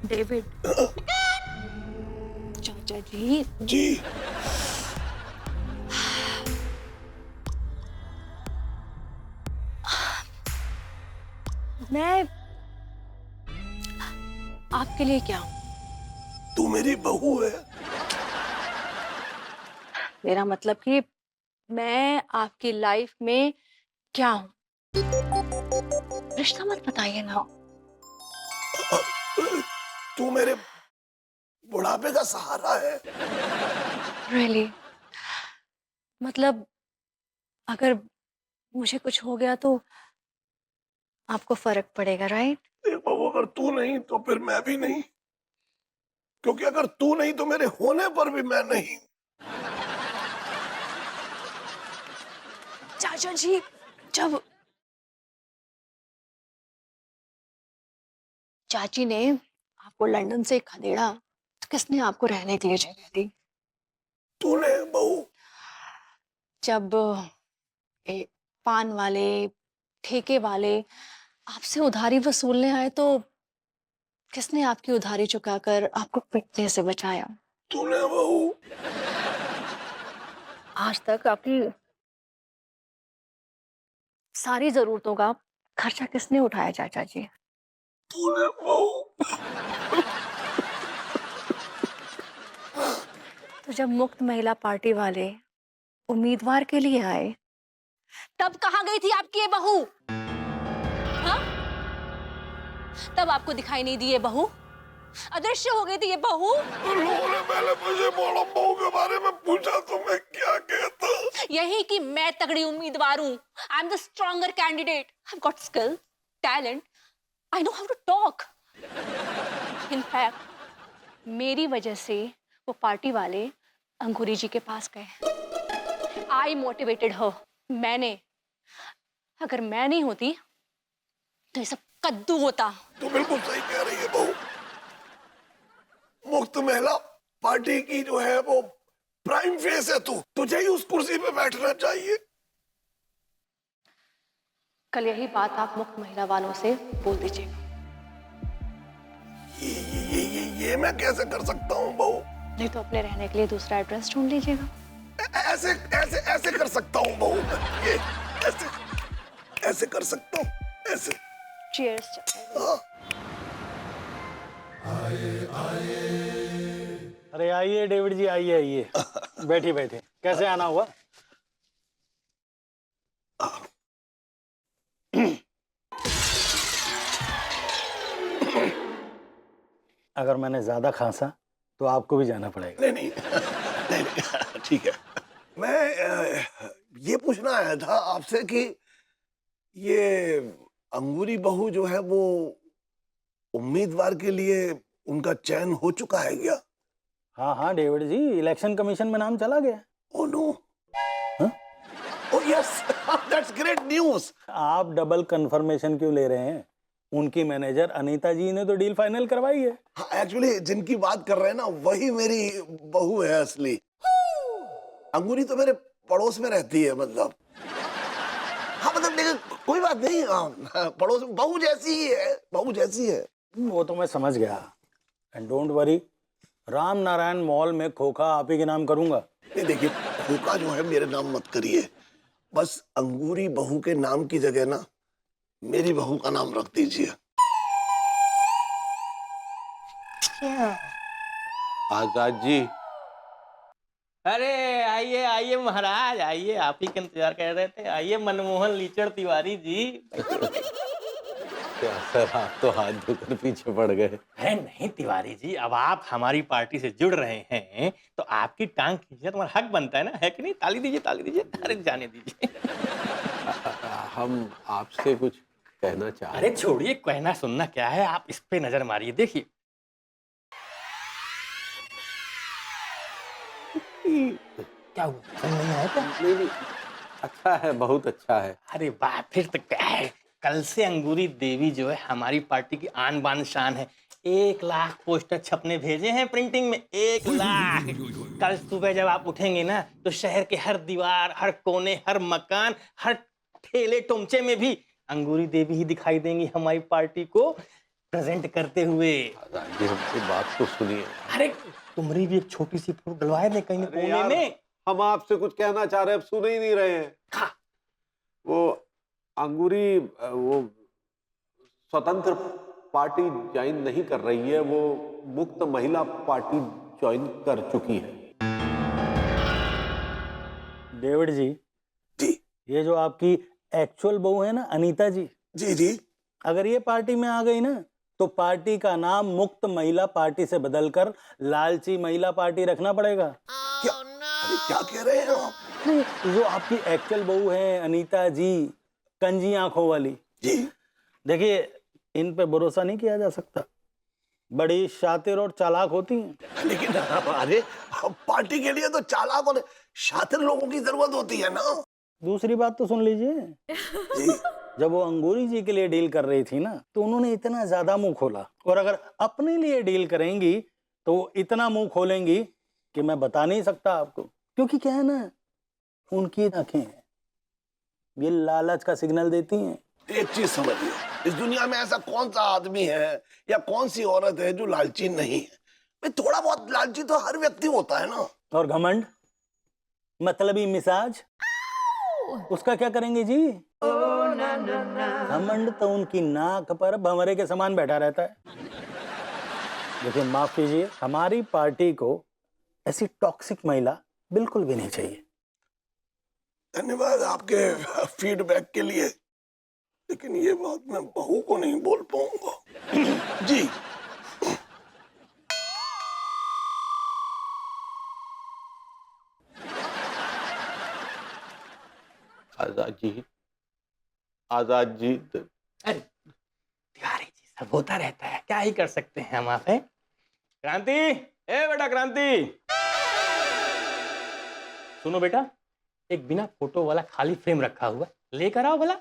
David. चाचा जी। जी। मैं आपके लिए क्या हूँ? तू मेरी बहू है। मेरा मतलब कि मैं आपकी लाइफ में क्या हूँ? रिश्ता मत बताइए ना। तू मेरे बुढ़ापे का सहारा है। रियली? मतलब अगर मुझे कुछ हो गया तो आपको फर्क पड़ेगा, राइट? देख बहू, अगर तू नहीं तो फिर मैं भी नहीं, क्योंकि अगर तू नहीं तो मेरे होने पर भी मैं नहीं। चाचा जी, जब चाची ने आपको लंदन से खदेड़ा तो किसने आपको रहने के लिए जगह दी? तूने बहू। जब ए, पान वाले, ठेके वाले आपसे उधारी वसूलने आए तो किसने आपकी उधारी चुकाकर आपको पिटने से बचाया? तूने बहू। आज तक आपकी सारी जरूरतों का खर्चा किसने उठाया चाचा जी? तूने बहू। तो जब मुक्त महिला पार्टी वाले उम्मीदवार के लिए आए तब कहाँ गई थी आपकी ये बहू? हाँ? तब आपको दिखाई नहीं दी ये बहू? अदृश्य हो गई थी ये बहू? लोगों ने पहले मुझे मॉडर्न बहू के बारे में पूछा तो मैं क्या कहता। यही कि मैं तगड़ी उम्मीदवार हूँ। I am the stronger candidate. I got skill, talent, I know how to talk. In fact मेरी वजह से वो पार्टी वाले अंकुरी जी के पास गए। आई मोटिवेटेड हर। मैंने, अगर मैं नहीं होती तो ये सब कद्दू होता। तू बिल्कुल सही कह रही है बहू। मुक्त महिला पार्टी की जो है वो प्राइम फेस है। तू तुझे ही उस कुर्सी पे बैठना चाहिए। कल यही बात आप मुक्त महिला वालों से बोल दीजिएगा। ये मैं कैसे कर सकता हूँ बहू? नहीं तो अपने रहने के लिए दूसरा एड्रेस ढूंढ लीजिएगा। ऐसे ऐसे ऐसे कर सकता हूँ बहू। ये ऐसे ऐसे कर सकता हूँ ऐसे। चीयर्स। हाँ। अरे आइए डेविड जी, आइए आइए। बैठिए बैठिए। कैसे आना हुआ? अगर मैंने ज्यादा खांसा तो आपको भी जाना पड़ेगा। नहीं नहीं नहीं, नहीं ठीक है। मैं ये पूछना आया था आपसे कि ये अंगूरी बहू जो है वो उम्मीदवार के लिए उनका चयन हो चुका है क्या? हाँ हाँ डेविड जी, इलेक्शन कमीशन में नाम चला गया। Oh no. हाँ? Oh yes, that's great news. आप डबल कंफर्मेशन क्यों ले रहे हैं? उनकी मैनेजर अनीता जी ने तो डील फाइनल करवाई है। हाँ, एक्चुअली जिनकी बात कर रहे हैं ना वही मेरी बहू है असली। अंगूरी तो मेरे पड़ोस में रहती है, मतलब हाँ मतलब लेकिन कोई बात नहीं। हाँ, पड़ोस में बहू जैसी ही है, बहू जैसी है। वो तो मैं समझ गया। And don't worry, Ram Narayan mall में खोखा आप ही के नाम करूंगा। नहीं देखिए, खोखा जो है मेरे नाम मत करिए। बस अंगूरी बहू के नाम की जगह ना मेरी बहू का नाम रख दीजिए। आजाद जी। अरे आइए आइए महाराज, आइए, आप ही का इंतजार कर रहे थे। आइए मनमोहन लीचड़ तिवारी जी। क्या सर, आप तो हाथ धोकर पीछे पड़ गए। अरे नहीं तिवारी जी, अब आप हमारी पार्टी से जुड़ रहे हैं तो आपकी टांग खींचना तुम्हारा हक बनता है ना, है कि नहीं? ताली दीजिए ताली दीजिए। अरे जाने दीजिए। हम आपसे कुछ कहना चाह रहे अरे हैं। छोड़िए, कहना सुनना क्या है, आप इस पे नजर मारिए, देखिए। क्या हुआ, समझ नहीं आया क्या? नहीं, अच्छा है, बहुत अच्छा है। अरे वाह, फिर तो क्या है, कल से अंगूरी देवी जो है हमारी पार्टी की आन बान शान है। 1 लाख पोस्टर छपने भेजे हैं प्रिंटिंग में, 1 लाख। कल सुबह जब आप उठेंगे ना तो शहर के हर दीवार, हर कोने, हर मकान, हर ठेले टोमचे में भी अंगूरी देवी ही दिखाई देंगी हमारी पार्टी को प्रेजेंट करते हुए। आजाद जी हमकी बात तो सुनिए। अरे तुम्हारी भी एक छोटी सी फोटो डलवाए दे कहीं अरे कोने यार, में। हम आपसे कुछ कहना चाह रहे हैं, अब सुन ही नहीं रहे हैं। हाँ। वो अंगूरी वो स्वतंत्र पार्टी ज्वाइन नहीं कर रही है, वो मुक्त महिला पार्टी ज्वाइन कर चुकी है। डेविड जी, जी ये जो आपकी एक्चुअल बहू है ना अनीता जी, जी जी। अगर ये पार्टी में आ गई ना तो पार्टी का नाम मुक्त महिला पार्टी से बदलकर लालची महिला पार्टी रखना पड़ेगा। क्या अरे क्या कह रहे हैं आप? नहीं, जो आपकी एक्चुअल बहू है अनीता जी, कंजी आंखों वाली, जी देखिए इन पे भरोसा नहीं किया जा सकता, बड़ी शातिर और चालाक होती हैं। लेकिन अरे पार्टी के लिए तो चालाक और शातिर लोगों की जरूरत होती है ना। दूसरी बात तो सुन लीजिए, जी जब वो अंगूरी जी के लिए डील कर रही थी ना तो उन्होंने इतना ज्यादा मुंह खोला, और अगर अपने लिए डील करेंगी तो वो इतना मुंह खोलेंगी कि मैं बता नहीं सकता आपको। क्योंकि क्या है ना, उनकी आंखें हैं, ये लालच का सिग्नल देती हैं। एक चीज समझिए, इस दुनिया में ऐसा कौन सा आदमी है या कौन सी औरत है जो लालची नहीं है? भाई थोड़ा बहुत लालची तो हर व्यक्ति होता है ना। और घमंड, मतलबी मिजाज, उसका क्या करेंगे जी? घमंड तो उनकी नाक पर भंवरे के समान बैठा रहता है। देखिए माफ कीजिए, हमारी पार्टी को ऐसी टॉक्सिक महिला बिल्कुल भी नहीं चाहिए। धन्यवाद आपके फीडबैक के लिए, लेकिन ये बात मैं बहू को नहीं बोल पाऊंगा। जी आजाद जी, आजाद जी अरे तिवारी जी, सब होता रहता है, क्या ही कर सकते हैं हम आप हैं। क्रांति, ए बेटा क्रांति, सुनो बेटा, एक बिना फोटो वाला खाली फ्रेम रखा हुआ, लेकर आओ भला।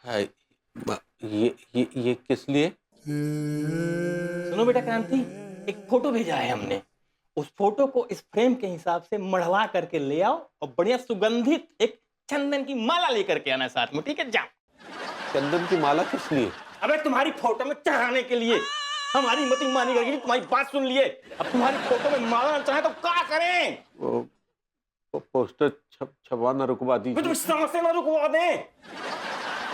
है, ये किस लिए? सुनो बेटा क्रांति, एक फोटो भेजा है हमने, उस फोटो को इस फ्रेम के हिसाब से मढ़वा करके ले आओ और बढ़िया सुगंधित एक चंदन की माला लेकर के आना साथ में, ठीक है? जाओ। चंदन की माला किस लिए? अबे तुम्हारी फोटो में चढ़ाने के लिए। हमारी हिम्मत मानी करके तुम्हारी बात सुन लिए, अब तुम्हारी फोटो में माला चाहे तो क्या करें? वो पोस्टर छपवा न रुकवा तुम दीजिए। सांसें ना रुकवा दें।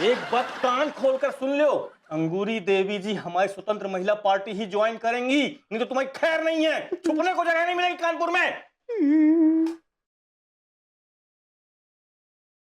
एक बात कान खोलकर सुन लो, अंगूरी देवी जी हमारी स्वतंत्र महिला पार्टी ही ज्वाइन करेंगी, नहीं तो तुम्हारी खैर नहीं है। छुपने को जगह नहीं मिलेगी कानपुर में।